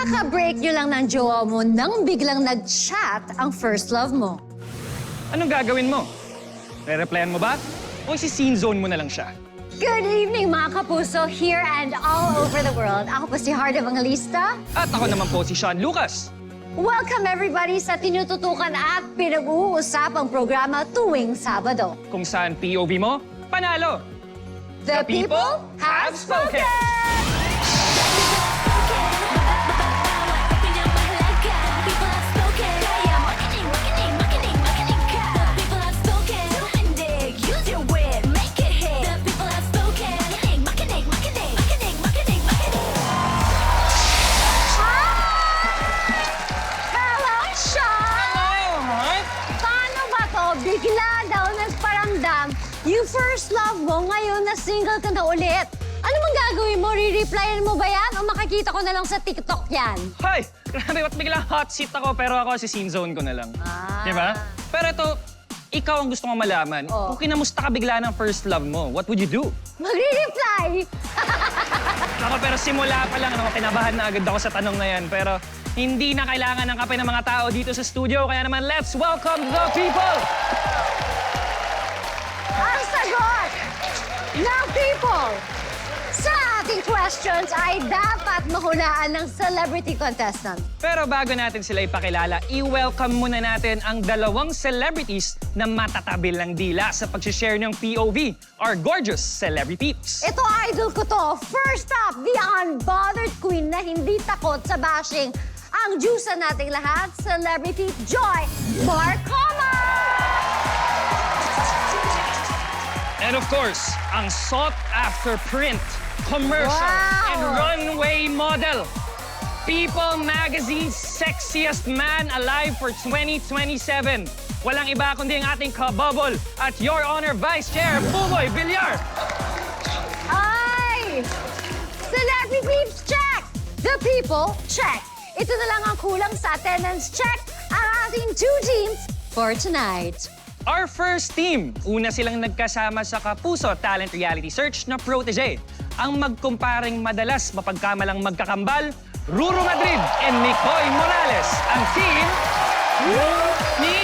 Kaka-break nyo lang ng jowa mo nang biglang nag-chat ang first love mo. Anong gagawin mo? Re-replyan mo ba? O si-scene zone mo na lang siya? Good evening mga kapuso, here and all over the world. Ako po si Heart Evangelista. At ako naman po si Sean Lucas. Welcome everybody sa tinututukan at pinag-uusapang programa tuwing Sabado. Kung saan POV mo, panalo! The people have spoken! Hello, Sean! Paano ba to? Bigla daw nagparamdam yung first love mo ngayon na single ka na ulit. Ano mang gagawin mo? Re-replyan mo ba yan? O makakita ko na lang sa TikTok yan? Hoy! Grabe, ba't biglang hot seat ako pero ako si-scene zone ko na lang. Ah. Diba? Pero ito, ikaw ang gusto kong malaman. Oh. Kung kinamusta ka bigla ng first love mo, what would you do? Magre-reply! Ako, pero simula pa lang, kinabahan na agad ako sa tanong na yan. Pero hindi na kailangan ng kape ng mga tao dito sa studio. Kaya naman, let's welcome the people! Ang sagot ng people sa ating questions ay dapat mahulaan ng celebrity contestant. Pero bago natin sila ipakilala, i-welcome muna natin ang dalawang celebrities na matatabil ng dila sa pag-share ng POV, our gorgeous celebrities. Ito, idol ko to. First up, the unbothered queen na hindi takot sa bashing. Ang juice nating lahat, Celebrity Joy Marcoma! And of course, ang sought-after print, commercial, Wow! and runway model. People Magazine's sexiest man alive for 2027. Walang iba kundi ang ating kabubble at Your Honor Vice Chair, Buboy Villar. Ay! Celebrities, check! The people, check! Ito na lang ang kulang sa attendance check ang ating two teams for tonight. Our first team, una silang nagkasama sa Kapuso Talent Reality Search na protege. Ang magkumparing madalas mapagkamalang magkakambal, Ruru Madrid and Nicoy Morales. Ang team, Rumi!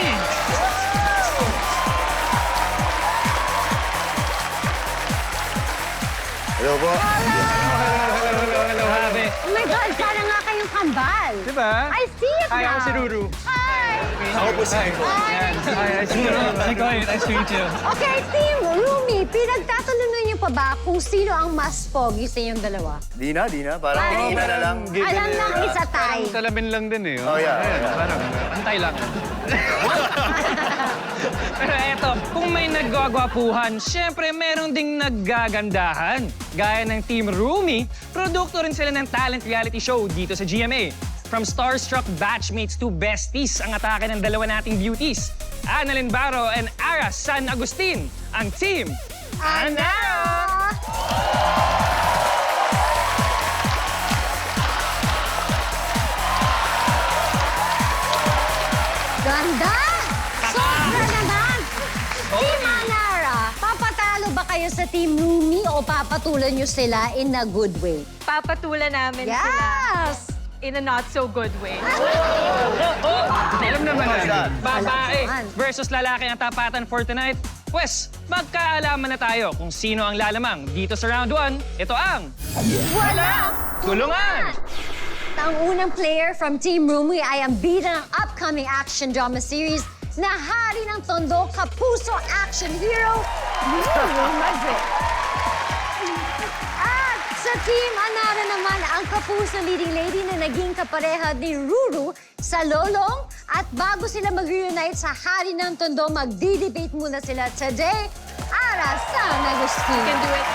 Hello po. Hello, Habe. Oh my God, sana nga kayong kambal. Diba? I see it Hi, now. ako si Ruru. Hi! Ako po si Nico. Hi, nice to meet you. Nicoy, nice to meet you. Okay, Team Rumi, pinagtatalunan niyo pa ba kung sino ang mas pogi sa inyong dalawa? Di na. Parang Ay, hindi na lang. Alam lang isa tay. Salamin lang din eh. Oh, yeah. Parang, Antay lang. Pero eto, kung may naggagwapuhan, syempre meron ding naggagandahan. Gaya ng Team Rumi, produkto rin sila ng talent reality show dito sa GMA. From starstruck batchmates to besties ang atake ng dalawa nating beauties. Annalyn Barro and Ara San Agustin, ang Team Anara! Ganda! Sobra naman! Team Anara, papatalo ba kayo sa Team Rumi o papatulan nyo sila in a good way? Papatulan namin sila Yes! in a not so good way. Alam naman What's that? babae Alam naman. versus lalaki ang tapatan for tonight. Pwes, magkaalaman na tayo kung sino ang lalamang. Dito sa round 1, ito ang Walang Tulungan! Ang unang player from Team Rumi ay ang bida ng upcoming action drama series na Hari ng Tondo, Kapuso action hero, Ruru Madrid. At sa Team Anara naman, ang Kapuso leading lady na naging kapareha ni Ruru sa Lolong. At bago sila mag-reunite sa Hari ng Tondo, magdi-debate muna sila today. Ara San Agustin. Can do it.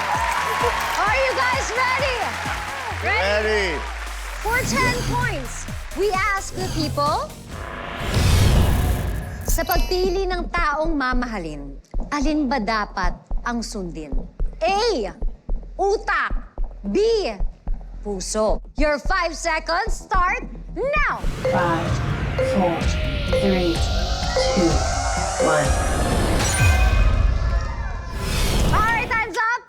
Are you guys ready? Ready. For 10 points, we ask the people, sa pagpili ng taong mamahalin, alin ba dapat ang sundin? A. Utak. B. Puso. Your 5 seconds start now! 5, 4, 3, 2, 1. Alright, time's up!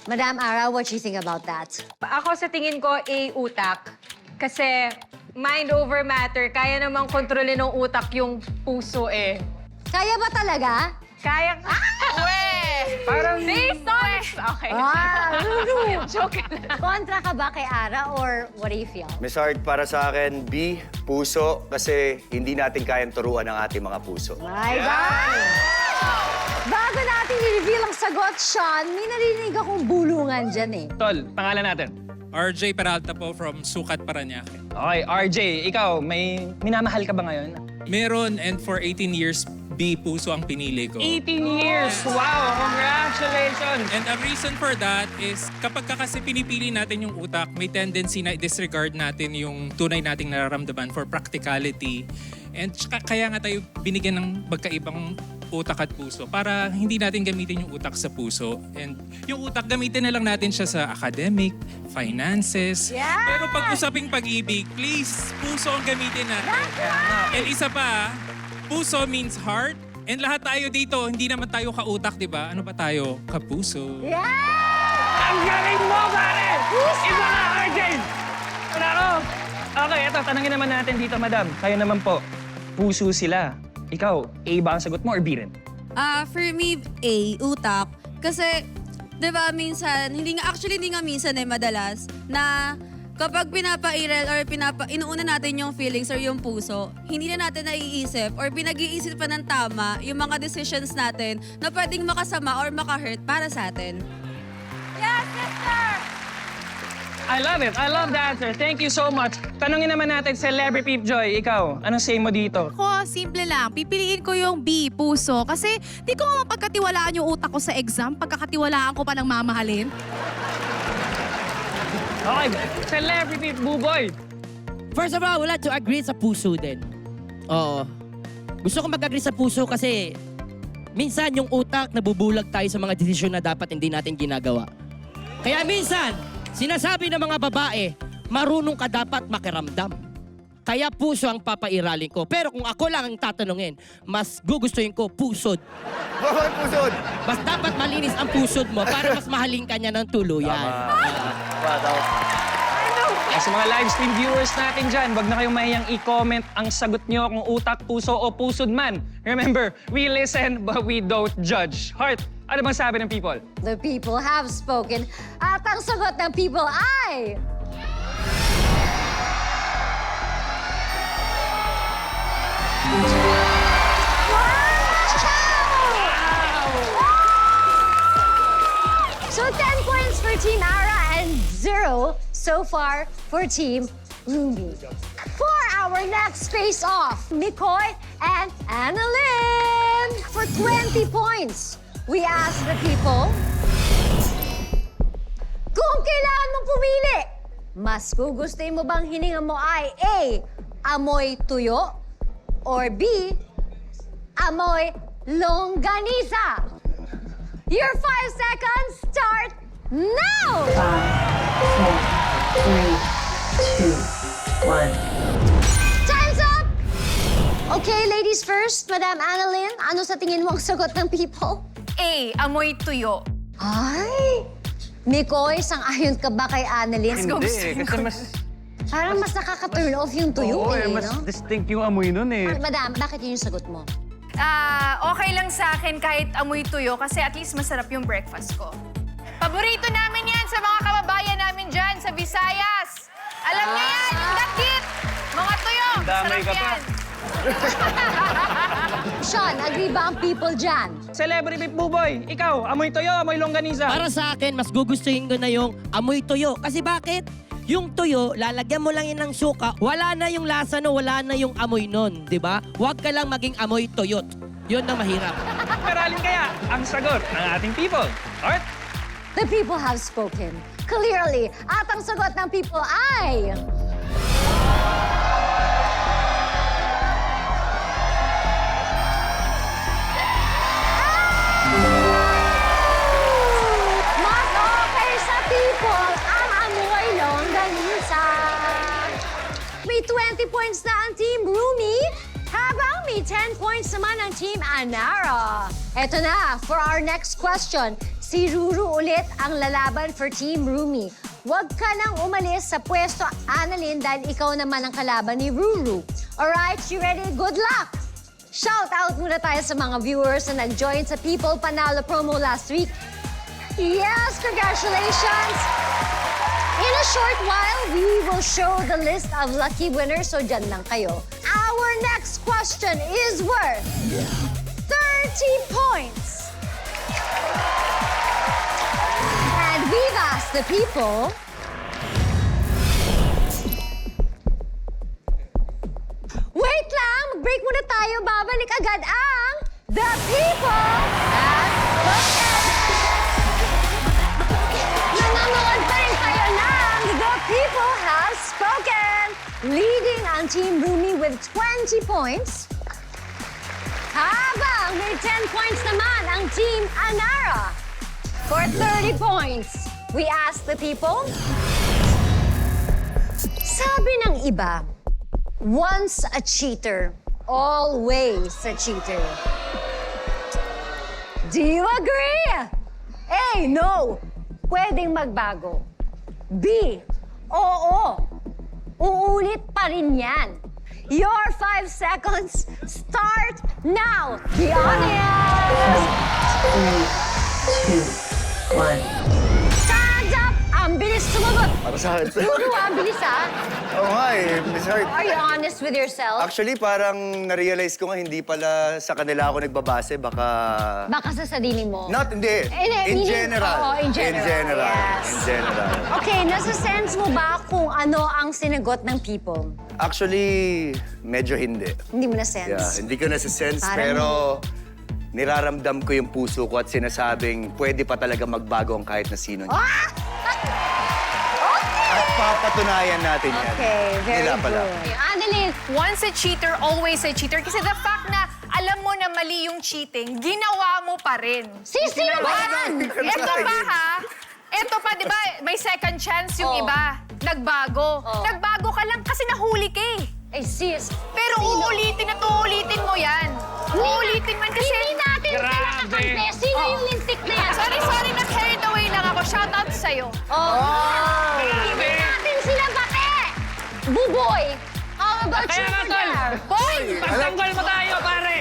Madam Ara, what do you think about that? Ako sa tingin ko, utak. Kasi mind over matter. Kaya namang kontrolin ng utak yung puso eh. Kaya ba talaga? Kaya... Parang... Based on... Okay. Ruru. Joke lang. Kontra ka ba kay Ara or what do you feel? Miss Art, para sa akin, B, puso, kasi hindi natin kayang turuan ang ating mga puso. My God! Bago natin i-reveal ang sagot, Sean, may narinig akong bulungan dyan eh. Tol, pangalan natin. RJ Peralta po from Sukat, Parañaque. Okay, RJ, ikaw, may minamahal ka ba ngayon? Meron, and for 18 years, B, puso ang pinili ko. 18 years! Wow! Congratulations! And the reason for that is kapag ka kasi pinipili natin yung utak, may tendency na disregard natin yung tunay nating nararamdaman for practicality. And kaya nga tayo binigyan ng magkaibang utak at puso para hindi natin gamitin yung utak sa puso. And yung utak, gamitin na lang natin siya sa academic, finances. Yes! Pero pag usaping pag-ibig, please, puso ang gamitin natin. And isa pa, puso means heart. And lahat tayo dito, hindi naman tayo kautak, di ba? Ano ba tayo? Kapuso. Yeah! Ang galing mo, pare! Iba na, RJ! Nako! Okay, eto, tanungin naman natin dito, madam. Kayo naman po, puso sila. Ikaw, A ba ang sagot mo or B rin? For me, A, utak. Kasi, di ba, minsan, hindi nga minsan madalas, na kapag pinapairal or inuuna natin yung feelings or yung puso, hindi na natin naiisip or pinag-iisip pa ng tama yung mga decisions natin na pwedeng makasama or makahurt para sa atin. Yes, sister! I love it. I love the answer. Thank you so much. Tanungin naman natin, Celebrity Peep Joy, ikaw, anong say mo dito? Ako, simple lang. Pipiliin ko yung B, puso. Kasi di ko nga mapagkatiwalaan yung utak ko sa exam. Pagkakatiwalaan ko pa ng mamahalin. Okay, Celebrity Buboy. First of all, wala to agree sa puso din. Oo. Gusto ko mag-agree sa puso kasi minsan yung utak nabubulag tayo sa mga desisyon na dapat hindi natin ginagawa. Kaya minsan, sinasabi ng mga babae, marunong ka dapat makiramdam. Kaya puso ang papairalin ko. Pero kung ako lang ang tatanungin, mas gugustuhin ko pusod. Bakit pusod? Mas dapat malinis ang pusod mo para mas mahalin ka niya ng tuluyan. Sa mga live stream viewers natin dyan, wag na kayong mahiyang i-comment ang sagot nyo kung utak, puso o pusod man. Remember, we listen but we don't judge. Heart, ano bang sabi ng people? The people have spoken. At ang sagot ng people ay... So 10 points for Team Ara and 0 so far for Team Ruby. For our next face-off, Mikoy and Annalyn. For 20 points, we ask the people, kung kailangan mong pumili, mas gugustuhin mo bang hininga mo ay A, amoy tuyo, or B, amoy longganisa? Your 5 seconds start now! 5, 4, 3, 2, 1. Time's up! Okay, ladies first. Madam Annalyn, ano sa tingin mo ang sagot ng people? A, amoy tuyo. Ay! Mikoy, sang-ayon ka ba kay Annalyn? kasi mas... Parang mas nakaka-turn off yung tuyo no? distinct yung amoy nun eh. Madam, bakit yun yung sagot mo? Okay lang sa akin kahit amoy tuyo kasi at least masarap yung breakfast ko. Paborito namin yan sa mga kababayan namin dyan sa Visayas. Alam niyo yan, yung dakit. Mga tuyo, Damay masarap ka pa. yan. Sean, agree ba ang people dyan? Celebrity Buboy, ikaw, amoy toyo, amoy longganisa. Para sa akin, mas gugustuhin ko na yung amoy tuyo. Kasi bakit? Yung tuyo, lalagyan mo lang yun ng suka, wala na yung lasa no, wala na yung amoy nun, di ba? Huwag ka lang maging amoy tuyot. Yun ang mahirap. Maralin kaya ang sagot ng ating people. Alright? The people have spoken. Clearly, at ang sagot ng people ay... Mas okay sa people ang amoy longganisa. May 20 points na ang Team Rumi, habang may 10 points naman ang Team Anara. Eto na, for our next question, si Ruru ulit ang lalaban for Team Rumi. huwag ka nang umalis sa pwesto, Annalyn, dahil ikaw naman ang kalaban ni Ruru. Alright, you ready? Good luck! Shout out muna tayo sa mga viewers na nag-join sa People Panalo promo last week. Yes, congratulations! In a short while, we will show the list of lucky winners, so dyan lang kayo. Our next question is worth 30 points. And we've asked the people... Wait lang! Mag-break muna tayo. Babalik agad ang The People Have Spoken! Nanonood pa rin kayo ng The People Have Spoken! Leading ang Team Rumi with 20 points. Habang may 10 points naman ang Team Anara. For 30 points, we ask the people. Sabi ng iba, once a cheater, always a cheater. Do you agree? A, no. Pwedeng magbago. B, oo. Uulit pa rin yan. Your 5 seconds start now. Be honest. 3, 2, 1. Stand up! Ang bilis sumagot. Para sa akin. Ruru, ang bilis ha. Oo nga eh. Sorry. Are you honest with yourself? Actually, parang na-realize ko nga hindi pala sa kanila ako nagbabase. Baka... Baka sa sarili mo. Hindi. In general. Oo, in general. Yes. In general. Okay, nasa-sense mo ba kung ano ang sinagot ng people? Actually, medyo hindi. Hindi mo Yeah, na-sense? hindi ko nasa-sense, Parang- pero niraramdam ko yung puso ko at sinasabing pwede pa talaga magbago ang kahit na sino niya. Ah! At papatunayan natin yan. Okay, very Nila pala. good. Annalyn, Once a cheater, always a cheater. Kasi the fact na alam mo na mali yung cheating, ginawa mo pa rin. sino ba yan? Ito pa ha, ito pa, di ba, may second chance yung Oh. iba. Nagbago. Oh. Nagbago ka lang kasi nahuli ka eh. Eh, sis. Pero uulitin at uulitin mo yan. Uulitin man kasi... Hindi natin sila Grabe. kakampi. Sino yung lintik na yan? Sorry, na-carried away lang ako. Shout out sa'yo. Oh. Hindi natin sila bake. Buboy. How about Kaya you, nga, tol. Miguel? Boy! Pagtanggol mo tayo, pare!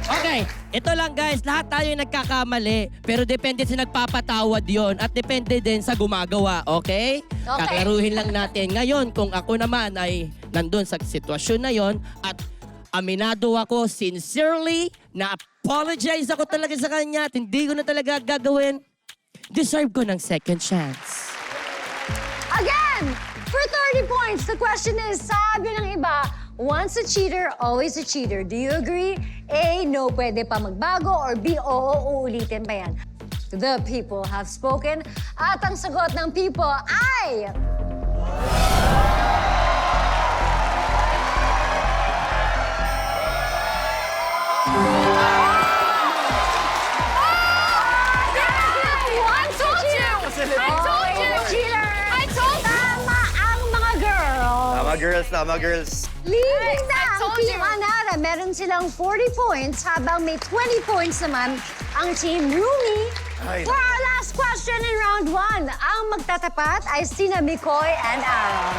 Okay, ito lang guys, lahat tayo yung nagkakamali. Pero depende sa nagpapatawad yon at depende din sa gumagawa, okay? Okay. Kaklaruhin lang natin. Ngayon, kung ako naman ay nandun sa sitwasyon na yon at aminado ako sincerely na apologize ako talaga sa kanya at hindi ko na talaga gagawin, deserve ko ng second chance. Again, for 30 points, the question is, sabi ng iba, once a cheater, always a cheater. Do you agree? A, no, pwede pa magbago. Or B, oo, uulitin pa yan. The people have spoken. At ang sagot ng people ay... Once a cheater! I told you! Cheater! I told you! Tama ang mga girls. Tama girls. Leading na I ang told Team you. Anara. Meron silang 40 points habang may 20 points naman ang Team Rumi. Ay. For our last question in round 1, ang magtatapat ay sina Mikoy and Aaron.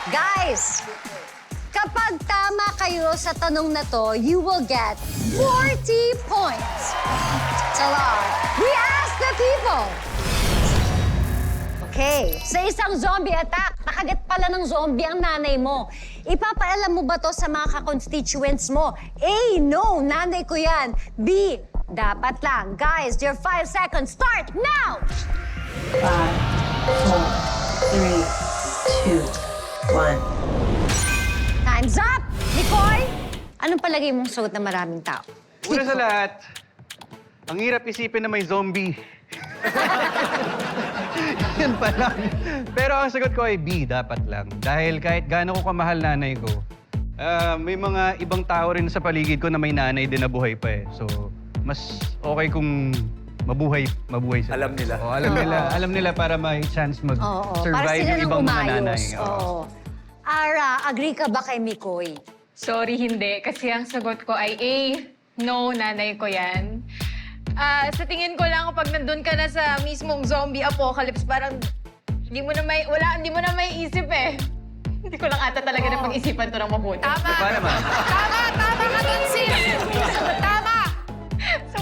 Guys, kapag tama kayo sa tanong na to, you will get 40 points. It's a lot. We ask the people. Okay, sa isang zombie attack, nakagat pala ng zombie ang nanay mo. Ipapaalam mo ba to sa mga ka-constituents mo? A, no, nanay ko yan. B, dapat lang. Guys, your 5 seconds start now! 5, 4, 3, 2, 1. Time's up! Mikoy, anong palagay mong sagot ng maraming tao? Una sa lahat, ang hirap isipin na may zombie. Yan pa lang. Pero ang sagot ko ay B, dapat lang. Dahil kahit gaano ko kamahal nanay ko, may mga ibang tao rin sa paligid ko na may nanay din na buhay pa eh. So, mas okay kung mabuhay sila. Alam nila. Oo, alam nila para may chance Oo, para mag-survive sila yung nang ibang mga umayos. nanay. Oo. Ara, agree ka ba kay Mikoy? Sorry, hindi. Kasi ang sagot ko ay A, no, nanay ko yan. Sa tingin ko lang kapag nandun ka na sa mismong zombie apocalypse, parang hindi mo na may isip eh. Hindi ko lang ata talaga na pag-isipan to ng mabuti. Tama! Pa naman. Tama ka dun, sis! Tama! So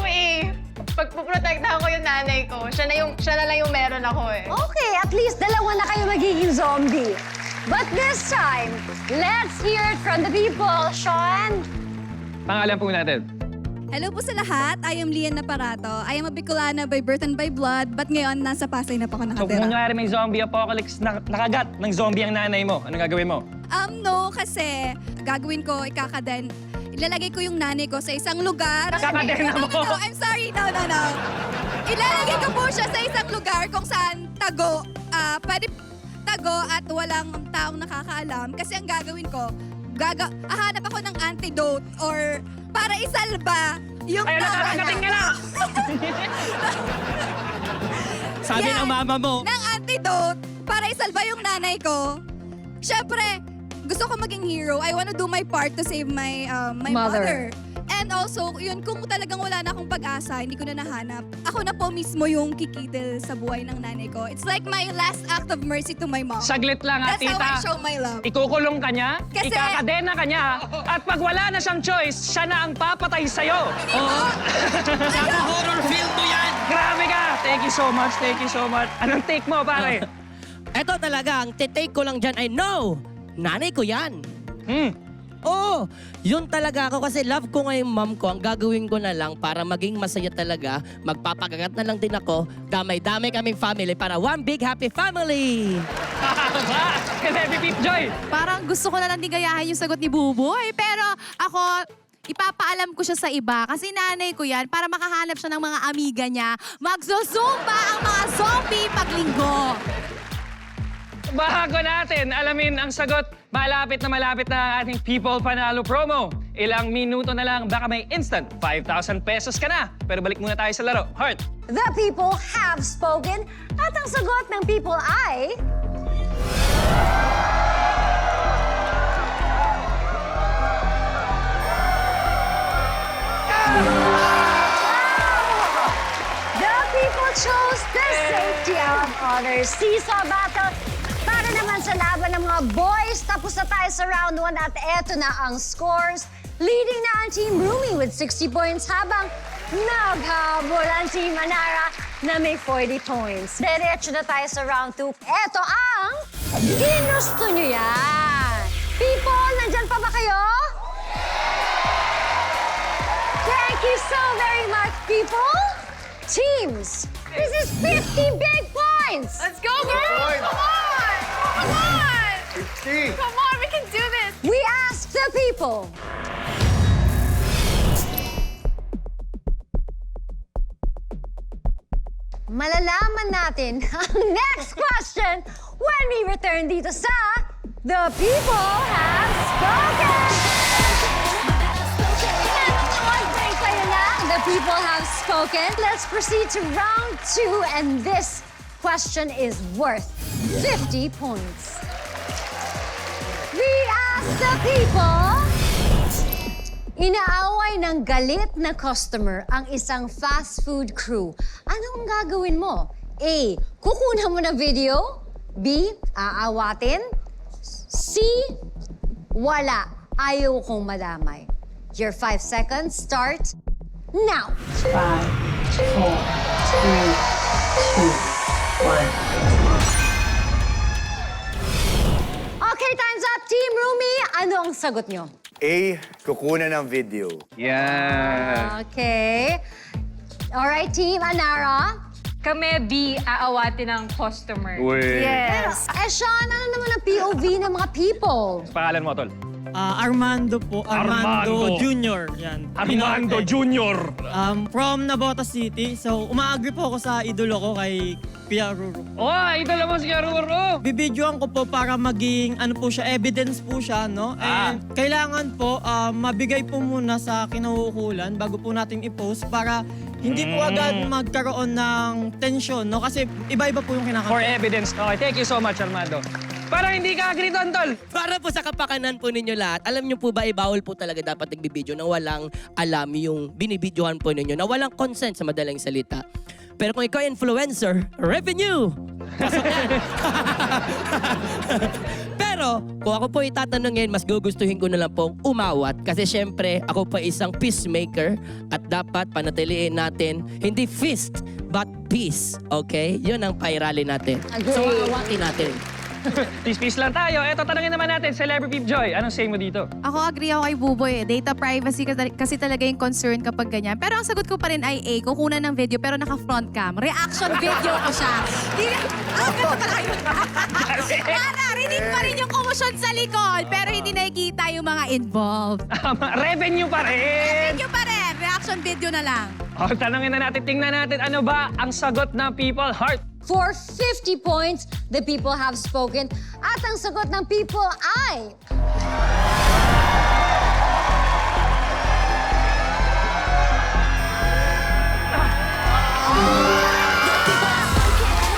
pagpuprotektahan ko yung nanay ko, siya na lang yung meron ako eh. Okay, at least dalawa na kayo magiging zombie. But this time, let's hear it from the people. Sean? Pangalan po natin. Hello po sa lahat. I am Lian Naparato. I am a Bicolana by birth and by blood, but ngayon nasa Pasay na po ako So kung nangyari may zombie apocalypse, nakagat ng zombie ang nanay mo, anong gagawin mo? No, kasi gagawin ko, ilalagay ko yung nanay ko sa isang lugar. Kakadena mo? No, I'm sorry. No. Ilalagay ko po siya sa isang lugar kung saan pwede tago at walang taong nakakaalam. Kasi ang gagawin ko, hahanap ako ng antidote or para isalba yung Ayun na, kakagating ka lang! Sabi ng mama mo. Ng antidote para isalba yung nanay ko. Siyempre, gusto ko maging hero. I wanna do my part to save my mother. And also, yun, kung talagang wala na akong pag-asa, hindi ko na nahanap, ako na po mismo yung kikitil sa buhay ng nanay ko. It's like my last act of mercy to my mom. Saglit lang ha, That's how tita. I show my love. Ikukulong ka niya, Kasi- ikakadena ka niya, at pag wala na siyang choice, siya na ang papatay sa'yo. Oo. Saka horror film mo yan. Grabe ka! Thank you so much, thank you so much. Anong take mo, pare? Eto talaga, ang titake ko lang dyan ay no! Nanay ko yan. Oo, yun talaga ako kasi love ko nga yung mom ko. Ang gagawin ko na lang para maging masaya talaga, magpapagagat na lang din ako, damay-damay kaming family para one big happy family! Ba? Kasi Pip Joy! Parang gusto ko na lang din gayahin yung sagot ni Buboy. Pero ako, ipapaalam ko siya sa iba kasi nanay ko yan para makahanap siya ng mga amiga niya. Magsusumba ang mga zombie paglinggo. Bago natin alamin ang sagot, malapit na ang ating People Panalo promo. Ilang minuto na lang, baka may instant 5,000 pesos ka na. Pero balik muna tayo sa laro. Heart! The people have spoken at ang sagot ng people ay... The people chose the safety of others. Seesaw battle para naman sa laban ng mga boys. Tapos na tayo sa round 1 at eto na ang scores. Leading na ang Team Rumi with 60 points habang naghabol ang Team Anara na may 40 points. Diretso na tayo sa round 2. Eto ang ginusto nyo yan. People, nandyan pa ba kayo? Thank you so very much, people. Teams, this is 50 big points. Let's go, girls! Come on! Come on! 50! Come on, we can do this! We asked the people. Malalaman natin ang next question when we return dito sa The People Have Spoken! Kayo na, The People Have Spoken. Let's proceed to round 2 and this question is worth 50 points. We ask the people, inaaway ng galit na customer ang isang fast food crew. Anong gagawin mo? A. Kukunan mo ng video. B. Aawatin. C. Wala. Ayaw kong madamay. Your 5 seconds start now. 5, 4, 3, 2, 1. Okay, time's up. Team Rumi, ano ang sagot nyo? A, kukunan ng video. Yan. Okay. Alright, Team Anara. Kami, B, aawatin ng customer. Yes. Sean, ano naman ang POV ng mga people? Pangalan mo, Tol? Armando po. Armando. Jr. Yan. Armando Jr. From Navotas City. So, umaagree po ako sa idolo ko kay Kuya Ruru. Oh, idol mo si Ruro. Bibidyoan ko po para maging po siya, evidence po siya, no? And kailangan po mabigay po muna sa kinahukulan bago po natin i-post para hindi po agad magkaroon ng tension, no? Kasi iba-iba po yung For kinakaroon. evidence. Okay, thank you so much, Armando. Para hindi ka agree doon, tol. Para po sa kapakanan po ninyo lahat, alam niyo po ba, bawal po talaga dapat nagbibideo na walang alam yung binibidyohan po ninyo, na walang consent sa madaling salita. Pero kung ikaw influencer, revenue! Pasok yan. Pero kung ako po itatanungin, mas gugustuhin ko na lang pong umawat. Kasi syempre, ako po isang peacemaker at dapat panatiliin natin hindi fist, but peace. Okay? Yun ang pairali natin. Agree. So, awatin natin. Peace lang tayo. Eto, tanongin naman natin, Celebrity Joy, anong say mo dito? Ako agree ako kay Buboy. Data privacy kasi talaga yung concern kapag ganyan. Pero ang sagot ko pa rin ay A, kukunan ng video pero naka-front cam. Reaction video ko siya. Ganito pala yun. Para, rinig pa rin yung komosyon sa likod pero hindi nakikita yung mga involved. Revenue pa rin! Video pa rin. Reaction video na lang. O, tanongin na natin, tingnan natin, ano ba ang sagot ng people heart? For 50 points, the people have spoken. At ang sagot ng people ay...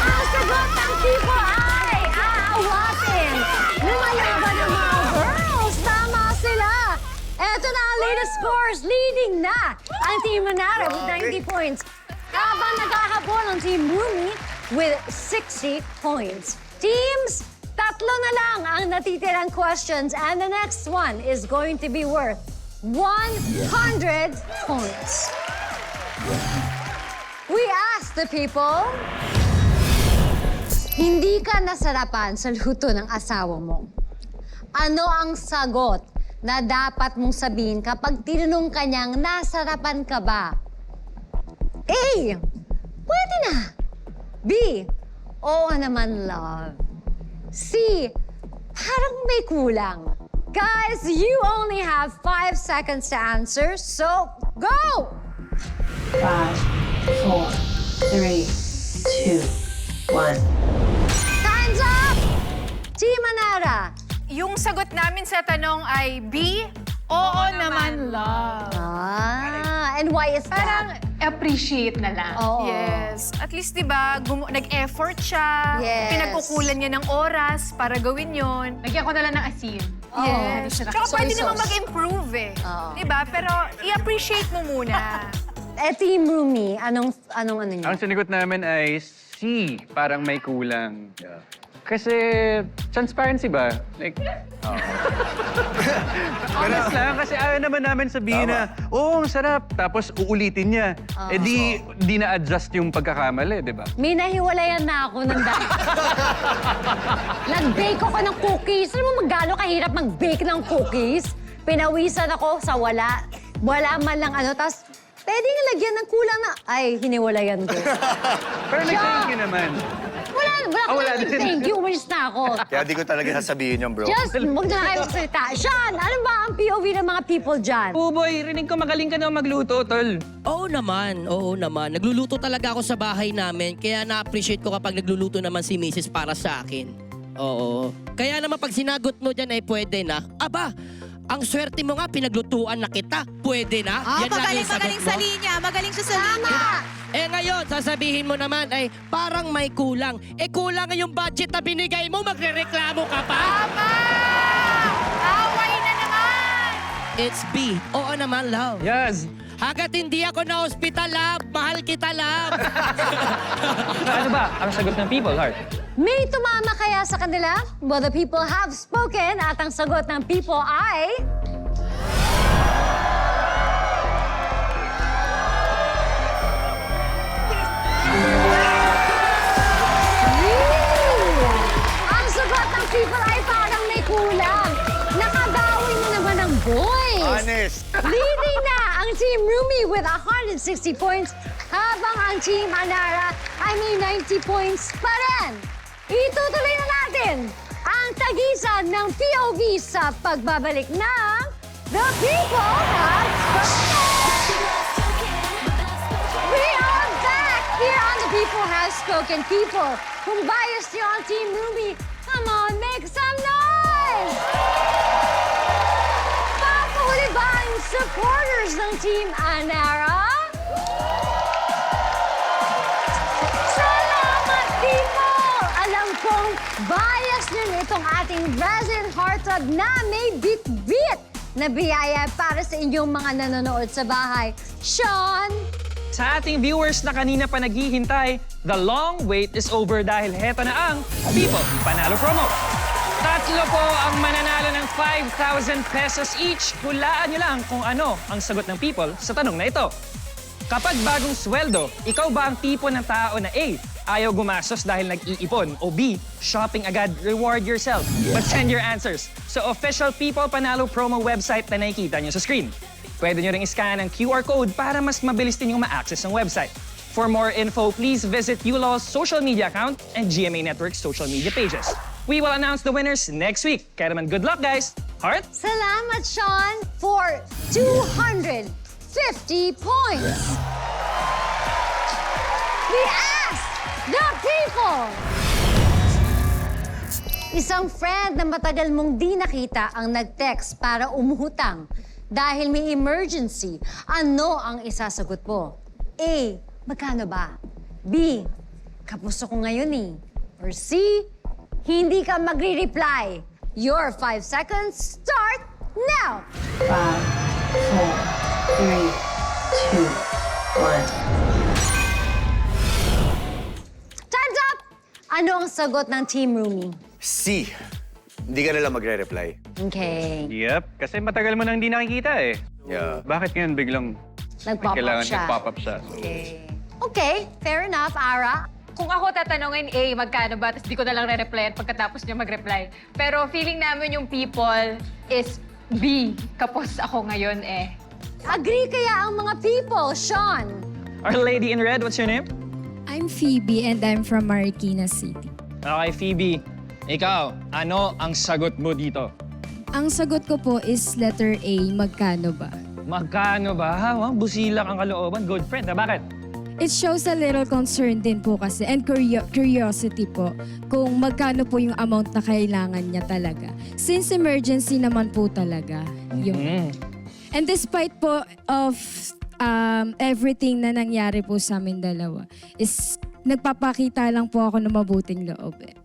Ang sagot ng people ay aawatin. Lumalaban ng mga girls. Tama sila. Eto na ang latest scores. Leading na ang Team Manara with 90 points. Habang naghahabol ang Team Rumi with 60 points. Teams, tatlo na lang ang natitirang questions and the next one is going to be worth 100 points. We asked the people, hindi ka nasarapan sa luto ng asawa mo. Ano ang sagot na dapat mong sabihin kapag tinanong ka niyang nasarapan ka ba? A, pwede na. B, oo naman, love. C, parang may kulang. Guys, you only have 5 seconds to answer, so go! 5, 4, 3, 2, 1. Time's up! Team Manara. Yung sagot namin sa tanong ay B, oo naman, love. And why is that? Parang appreciate na lang. Oo. Yes. At least, di ba, nag-effort siya. Yes. Pinagkukulan niya ng oras para gawin yon. Lagyan ko na lang ng asin. Yes. Tsaka pwede Soy naman sauce. mag-improve eh. Oo. Di ba? Pero i-appreciate mo muna. Team Rumi, anong ano niyo? Ang sinigot namin ay C, parang may kulang. Kasi transparency ba? Like, honest lang, kasi ayaw naman namin sabihin na, oo, ang sarap, tapos uulitin niya. Eh di na-adjust yung pagkakamali, di ba? May nahiwalayan na ako ng dati. Nag-bake ako ng cookies. Alam mo magano kahirap mag-bake ng cookies? Pinawisan ako sa wala. Wala man lang ano. Tapos, pwede nga lagyan ng kulang na... Ay, hiniwalayan ko. Pero nag-thank you naman. Wala din. Thank you. Umalis na ako. Kaya di ko talaga sasabihin yung bro. Just, huwag na kayo magsalita. Sean, ano ba ang POV ng mga people dyan? Puboy, rinig ko magaling ka daw magluto, tol. Oo naman. Nagluluto talaga ako sa bahay namin. Kaya na-appreciate ko kapag nagluluto naman si Mrs. para sa akin. Oo. Kaya naman pag sinagot mo dyan ay pwede na. Aba, ang swerte mo nga, pinaglutuan na kita. Pwede na. Yan lang yung sagot Magaling mo. sa linya. Magaling siya sa linya. Tama! Eh ngayon, sasabihin mo naman ay parang may kulang. Eh kulang yung budget na binigay mo, magrereklamo ka pa? Tama! Away na naman! It's B. Oo naman, love. Yes. Hagat hindi ako na hospital, love. Mahal kita, love. Ano ba ang sagot ng people heart? May tumama kaya sa kanila? Well, the people have spoken at ang sagot ng people ay... Ang sagot ng people ay parang may kulang. Nakabawi mo naman ang boys. Honest. Leading na ang Team Rumi with 160 points, habang ang Team Anara ay may 90 points pa rin. Itutuloy na natin ang tagisan ng POV sa pagbabalik ng The People Have Spoken! We are back here on The People Have Spoken. People, kung bias nyo ang Team Rumi, come on, make some noise! Papahuli ba ang supporters ng Team Anara? Salamat, people! Alam kong yung bias nun itong ating resident heartthrob na may bit-bit na biyaya para sa inyong mga nanonood sa bahay. Sean! Sa ating viewers na kanina pa naghihintay, the long wait is over dahil heto na ang People Panalo Promo. Tatlo po ang mananalo ng 5,000 pesos each. Hulaan nyo lang kung ano ang sagot ng People sa tanong na ito. Kapag bagong sweldo, ikaw ba ang tipo ng tao na A, ayaw gumastos dahil nag-iipon, o B, shopping agad, reward yourself? But send your answers sa official People Panalo Promo website na nakikita nyo sa screen. Pwede nyo ring iscan ang QR code para mas mabilis din yung ma-access ang website. For more info, please visit ULaw's social media account and GMA Network's social media pages. We will announce the winners next week. Kaya naman, good luck, guys! Heart? Salamat, Sean, for 250 points. We ask the people. Isang friend na matagal mong di nakita ang nag-text para umuhutang dahil may emergency. Ano ang isasagot mo? A, magkano ba? B, kapuso ko ngayon eh. Or C, hindi ka magre-reply. Your 5 seconds start now! 5, 4, 3, 2, 1. Time's up! Ano ang sagot ng Team Rumi? C. Hindi ka nalang magre-reply. Okay. Yep, kasi matagal mo nang hindi nakikita eh. Yeah. Bakit ngayon biglang Nag-pop up kailangan siya. nag-pop up siya? So, Okay, fair enough, Ara. Kung ako tatanungin, A, magkano ba? Tapos di ko na lang re-replyan pagkatapos niya mag-reply. Pero feeling namin yung people is B. Kapos ako ngayon eh. Agree kaya ang mga people, Sean? Our lady in red, what's your name? I'm Phoebe and I'm from Marikina City. Okay, Phoebe. Ikaw, ano ang sagot mo dito? Ang sagot ko po is letter A, magkano ba? Magkano ba? Ha? Busilak ang kalooban. Good friend. Bakit? It shows a little concern din po kasi and curiosity po kung magkano po yung amount na kailangan niya talaga. Since emergency naman po talaga yun. And despite po of everything na nangyari po sa amin dalawa, is nagpapakita lang po ako ng mabuting loob eh.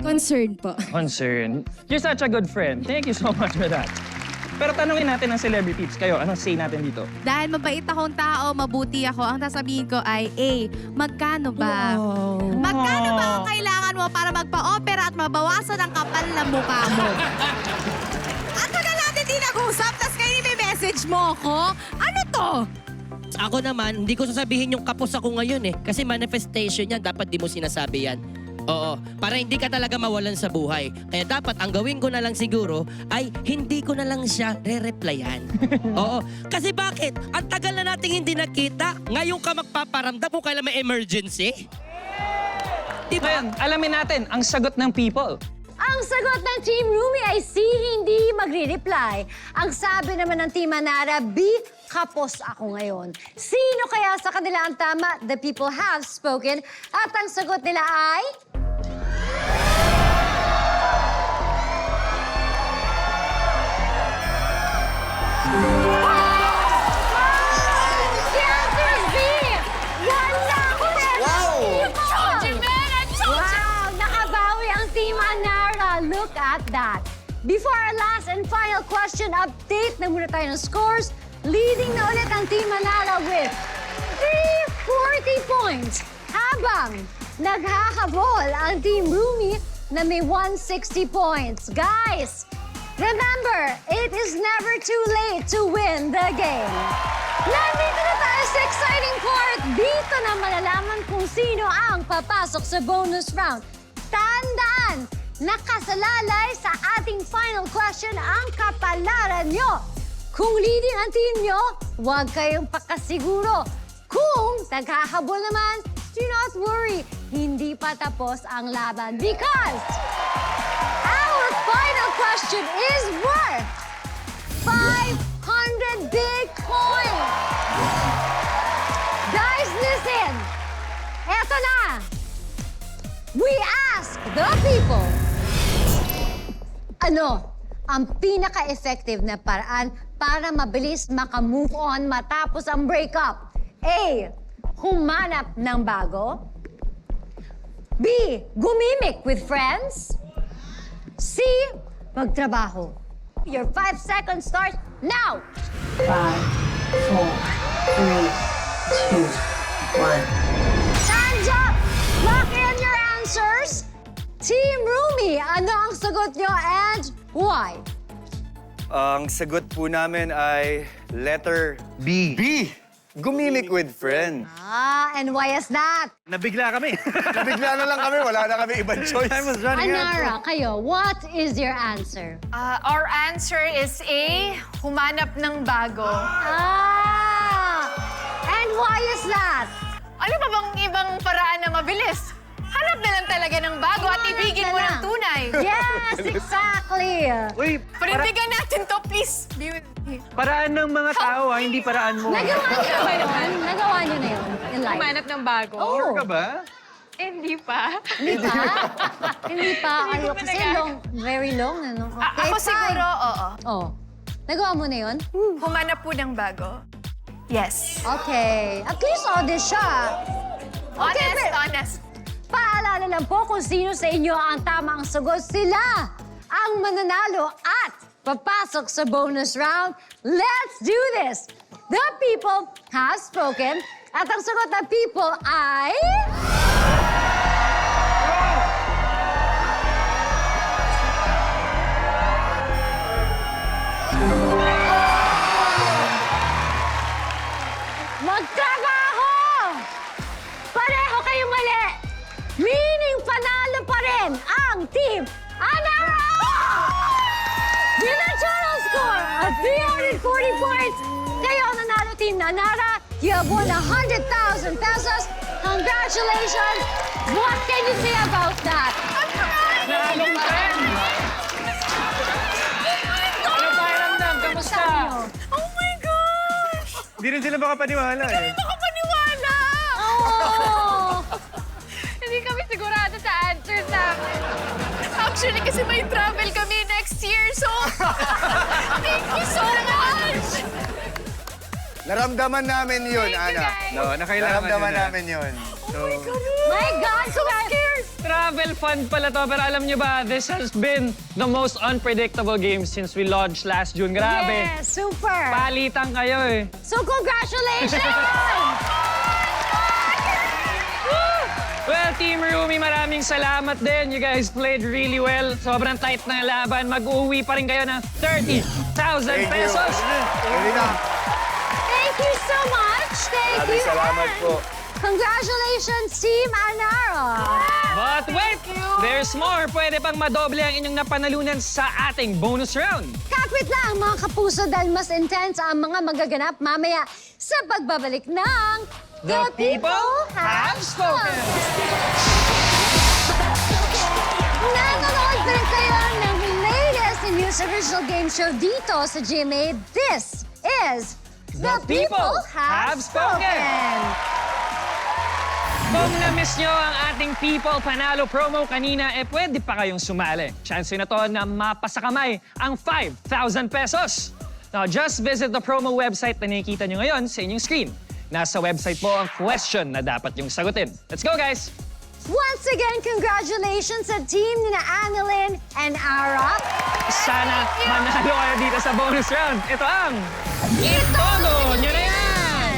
Concern po. Concern. You're such a good friend. Thank you so much for that. Pero tanungin natin ang celebrities. Kayo, anong say natin dito? Dahil mabait akong tao, mabuti ako, ang sasabihin ko ay A, magkano ba? Magkano ba ang kailangan mo para magpa-opera at mabawasan ang kapal na mukha mo? At tagal natin di nag-usap, tas kayo may message mo ako? Ano to? Ako naman, hindi ko sasabihin yung kapos ako ngayon eh. Kasi manifestation yan, dapat di mo sinasabi yan. Oo, para hindi ka talaga mawalan sa buhay. Kaya dapat ang gawin ko na lang siguro ay hindi ko na lang siya re-replyan. Oo, kasi bakit? Ang tagal na nating hindi nakita, ngayon ka magpaparamdam kung kailan may emergency? Diba? Ngayon, alamin natin ang sagot ng people. Ang sagot ng Team Rumi ay C, hindi magre-reply. Ang sabi naman ng Team Manara, B, kapos ako ngayon. Sino kaya sa kanila ang tama? The people have spoken. At ang sagot nila ay... The answer is B! Walang people! Wow! Nakabawi ang Team Manara. Look at that. Before our last and final question, update na muna tayo ng scores. Leading na ulit ang Team Manara with 340 points. Habang naghahabol ang Team Rumi na may 160 points. Guys, remember, it is never too late to win the game. Nandito na tayo sa exciting part. Dito na malalaman kung sino ang papasok sa bonus round. Tandaan, nakasalalay sa ating final question ang kapalaran nyo. Kung leading ang team nyo, huwag kayong pakasiguro. Kung naghahabol naman, do not worry. Hindi pa tapos ang laban because our final question is worth 500 Bitcoin. Guys, listen. Eto na. We ask the people. Ano ang pinaka-effective na paraan para mabilis maka-move on matapos ang breakup? A. Humanap ng bago. B. Gumimik with friends. C. Magtrabaho. Your 5 seconds starts now. 5, 4, 3, 2, 1. Time's up! Lock in your answers. Team Rumi, ano ang sagot nyo and why? Ang sagot po namin ay letter B. B. Gumimik with friends. And why is that? Nabigla kami. Nabigla na lang kami, wala na kami ibang choice. Time was running out. Anara, kayo, what is your answer? Our answer is A, humanap ng bago. And why is that? Ano pa bang ibang paraan na mabilis? Hanap na lang talaga ng bago at ibigin mo ng tunay. Yes, exactly. Uy, Panindigan natin to, please. Be with me. paraan ng mga tao, hindi paraan mo. Nagawa niyo ba yun? Nagawa niyo na yun in life? Humanap ng bago. Oh, Ka ba? Hindi pa. hindi pa? Hindi pa. Hindi Ayaw ko pa kasi nagagawa. long, very long. Ano? Okay, Ako fine. siguro, oo. Oh. Nagawa mo na yun? Humanap po ng bago. Yes. Okay. At least honest siya. Honest, pero- honest. Paalala lang po kung sino sa inyo ang tamang sagot. Sila ang mananalo at papasok sa bonus round. Let's do this! The people have spoken at ang sagot ng people ay... Magtrabaho! Pareho kayong mali! Meaning panalo pa rin ang Team Anara! With a total score of 340 points, kayo ang nanalo Team Anara. You have won 100,000 pesos. Congratulations! What can you say about that? Naalong pen! Ano pakiramdam? Kamusta? Oh my gosh! Hindi rin sila makapaniwala eh. Makapaniwala! Oh! Hindi kami sigurado sa answers namin. Actually, kasi may travel kami next year, so... Thank you so much! Naramdaman namin yun, Thank you, Ana. guys. No, nakailangan Naramdaman nila. namin yun. So, My God, so scared! Travel fund pala to, pero alam nyo ba, this has been the most unpredictable game since we launched last June. Grabe. Yes, super! Palitan kayo eh. So congratulations! Well, Team Rumi, maraming salamat din. You guys played really well. Sobrang tight na laban. Mag-uwi pa rin kayo ng 30,000 thank you. pesos. Huli na. Thank you so much! Thank Maraming you! salamat and po. Congratulations, Team Anara! But wait, there's more. Pwede pang madoble ang inyong napanalunan sa ating bonus round. Kapit lang mga kapuso dahil mas intense ang mga magaganap mamaya sa pagbabalik ng The People Have Spoken. Nanonood pa rin kayo ng latest and news original game show dito sa GMA. This is The People Have Spoken. Kung na-miss nyo ang ating People Panalo promo kanina, pwede pa kayong sumali. Chance na to na mapasakamay ang 5,000 pesos. Now, just visit the promo website na nakikita nyo ngayon sa inyong screen. Nasa website po ang question na dapat yung sagutin. Let's go, guys! Once again, congratulations sa team ni na Annalyn and Ara. Sana manalo kayo dito sa bonus round. Ito ang Itodo nyo na yan!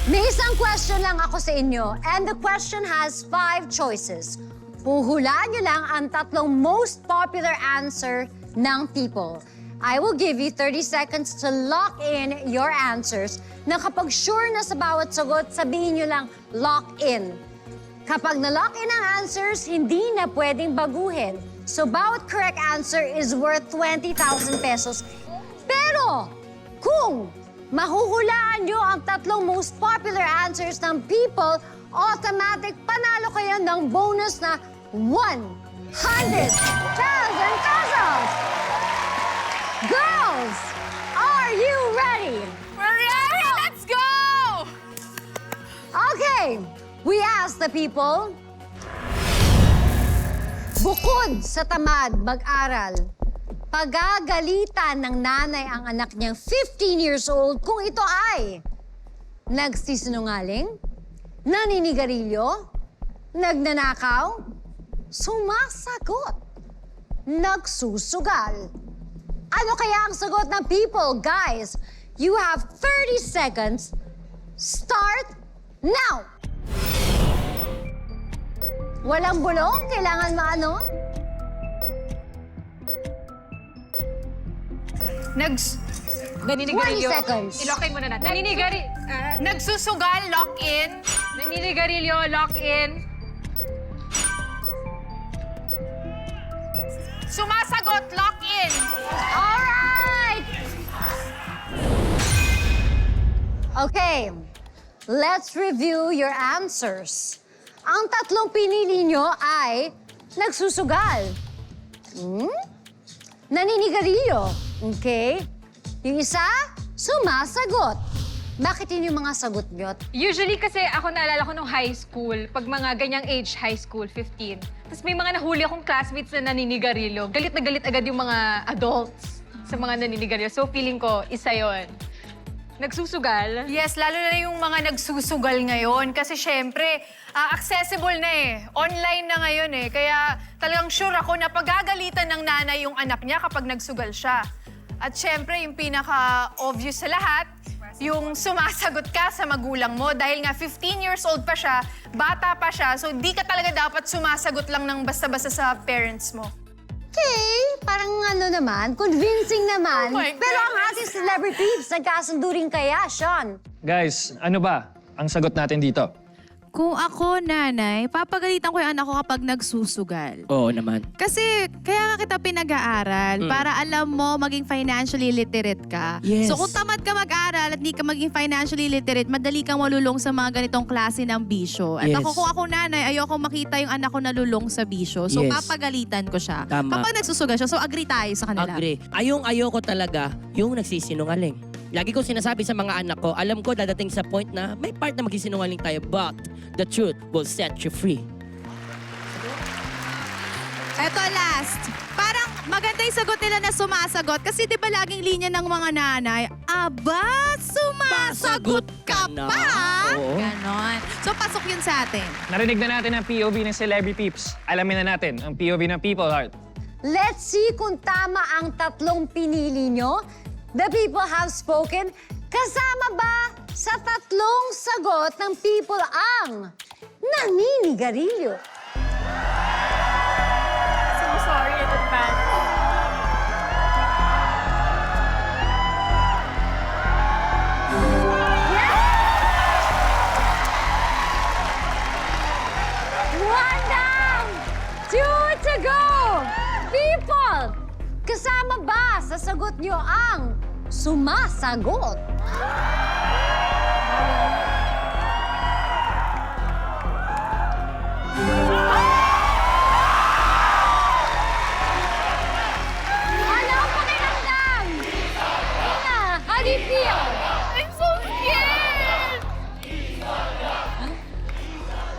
May isang question lang ako sa inyo, and the question has 5 choices. Huhulaan nyo lang ang 3 most popular answer ng people. I will give you 30 seconds to lock in your answers na kapag sure na sa bawat sagot, sabihin nyo lang, lock in. Kapag na-lock in ang answers, hindi na pwedeng baguhin. So, bawat correct answer is worth 20,000 pesos. Pero, kung mahuhulaan nyo ang 3 most popular answers ng people, automatic panalo kayo ng bonus na 100,000 pesos! Girls, are you ready? We're ready! Let's go! Okay, we ask the people, bukod sa tamad mag-aral, pagagalitan ng nanay ang anak niyang 15 years old kung ito ay nagsisinungaling, naninigarilyo, Nagnanakaw? Sumasagot. Nagsusugal. Ano kaya ang sagot ng people, guys? You have 30 seconds. Start now! Walang bulong? Kailangan maano? Naninigarilyo. 20 seconds. I-lock in muna natin. Nagsusugal, lock in. Naninigarilyo, lock in. Sumasagot, lock in. Alright! Okay, let's review your answers. Ang tatlong pinili nyo ay nagsusugal. Naninigarilyo. Okay. Yung isa, sumasagot. Bakit yun yung mga sagot nyo? Usually kasi ako naalala ko nung high school, pag mga ganyang age, high school, 15. Tapos may mga nahuli akong classmates na naninigarilyo. Galit na galit agad yung mga adults sa mga naninigarilyo. So feeling ko, isa yon. Nagsusugal. Yes, lalo na yung mga nagsusugal ngayon. Kasi syempre, accessible na eh. Online na ngayon eh. Kaya talagang sure ako na pagagalitan ng nanay yung anak niya kapag nagsugal siya. At syempre, yung pinaka-obvious sa lahat, yung sumasagot ka sa magulang mo. Dahil nga 15 years old pa siya, bata pa siya, so di ka talaga dapat sumasagot lang ng basta-basta sa parents mo. Okay, parang ano naman, convincing naman. Oh my Pero ang goodness. ating celebrities, nagkasundo rin kaya, Sean? Guys, ano ba ang sagot natin dito? Kung ako, nanay, papagalitan ko yung anak ko kapag nagsusugal. Oo naman. Kasi kaya nga kita pinag-aaral para alam mo maging financially literate ka. Yes. So kung tamad ka mag-aral at di ka maging financially literate, madali kang malulong sa mga ganitong klase ng bisyo. At Yes. ako, kung ako nanay, ayoko makita yung anak ko nalulong sa bisyo. So Yes. papagalitan ko siya. Tama. Kapag nagsusugal siya, so agree tayo sa kanila. Agree. Ayoko talaga yung nagsisinungaling. Lagi ko sinasabi sa mga anak ko, alam ko dadating sa point na may part na magsisinungaling tayo, but the truth will set you free. Eto last. Parang maganda yung sagot nila na sumasagot. Kasi di ba laging linya ng mga nanay, aba, sumasagot ka na. pa? Oo. Ganon. So pasok yun sa atin. Narinig na natin ang POV ng Celebrity Peeps. Alamin na natin ang POV ng People Heart. Let's see kung tama ang tatlong pinili nyo. The people have spoken. Kasama ba sa tatlong sagot ng people ang naninigarilyo? So sorry in advance. One down! Two to go! People! Kasama ba sa sagot nyo ang sumasagot? Ano ang pakiramdam? Ina, how do you feel? I'm so scared!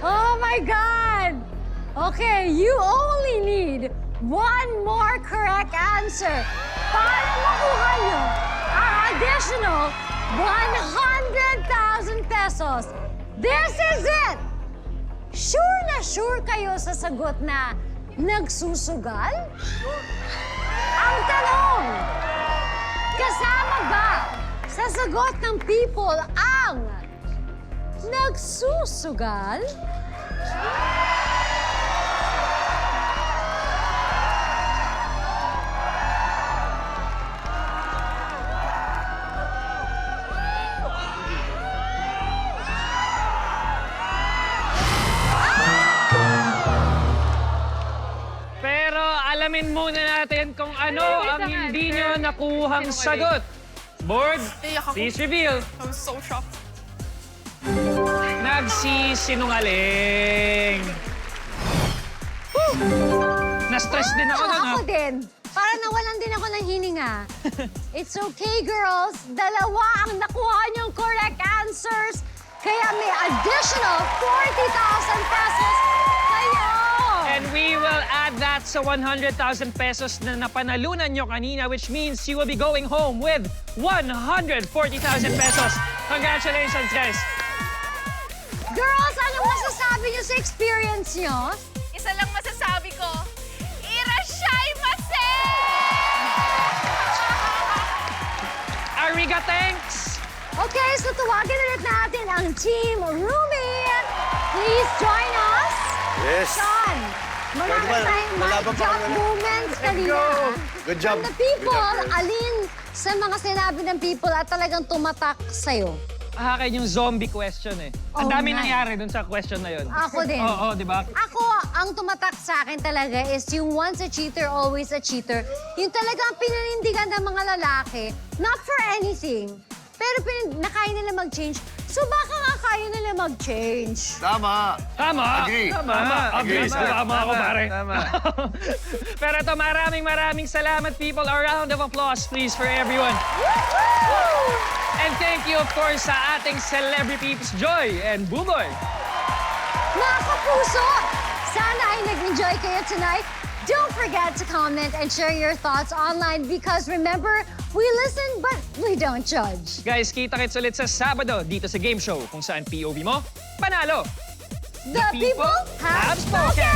Oh my God! Okay, you only need one more correct answer para makuha nyo ang additional 100,000 pesos. This is it! Sure na sure kayo sa sagot na nagsusugal? Ang tanong, kasama ba sa sagot ng people ang nagsusugal? Pero alamin muna natin kung ano ang hindi nyo nakuhang sagot. Board, please reveal. I'm so shocked. Nagsisinungaling. Na-stress din ako nun, ha? Ako din. Parang nawalan din ako ng hininga. It's okay, girls. Dalawa ang nakuha niyong correct answers. Kaya may additional 40,000 pesos kayo. And we will add that sa 100,000 pesos na napanalunan nyo kanina, which means you will be going home with 140,000 pesos. Congratulations, guys. Girls, anong masasabi niyo sa experience niyo? Isa lang masasabi ko, irashaimase! Ariga, thanks! Okay, so tawagin ulit natin ang Team Rumi. Please join us. Yes. Sean, marami Pwede ba? tayong Wala mic bang drop pangalan? moments kanina. Good job. From the people, Good job, girls. alin sa mga sinabi ng people at talagang tumatak sa'yo? Akin yung zombie question eh. Ang Oh, dami nice. nangyari dun sa question na yun. Ako din. Oo, di ba? Ako, ang tumatak sa akin talaga is yung once a cheater, always a cheater. Yung talagang pinanindigan ng mga lalaki, not for anything, pero nakaya nila mag-change. So baka nga kaya nila mag-change. Tama. Tama. Agree. Tama. Agree. Tama ako, pare. Tama. Pero ito, maraming salamat, people. A round of applause, please, for everyone. And thank you, of course, sa ating celebrity peeps, Joy and Buboy. Mga kapuso, sana ay nag-enjoy kayo tonight. Don't forget to comment and share your thoughts online because remember, we listen but we don't judge. Guys, kita-kits ulit sa Sabado dito sa game show kung saan POV mo, panalo. The people have spoken!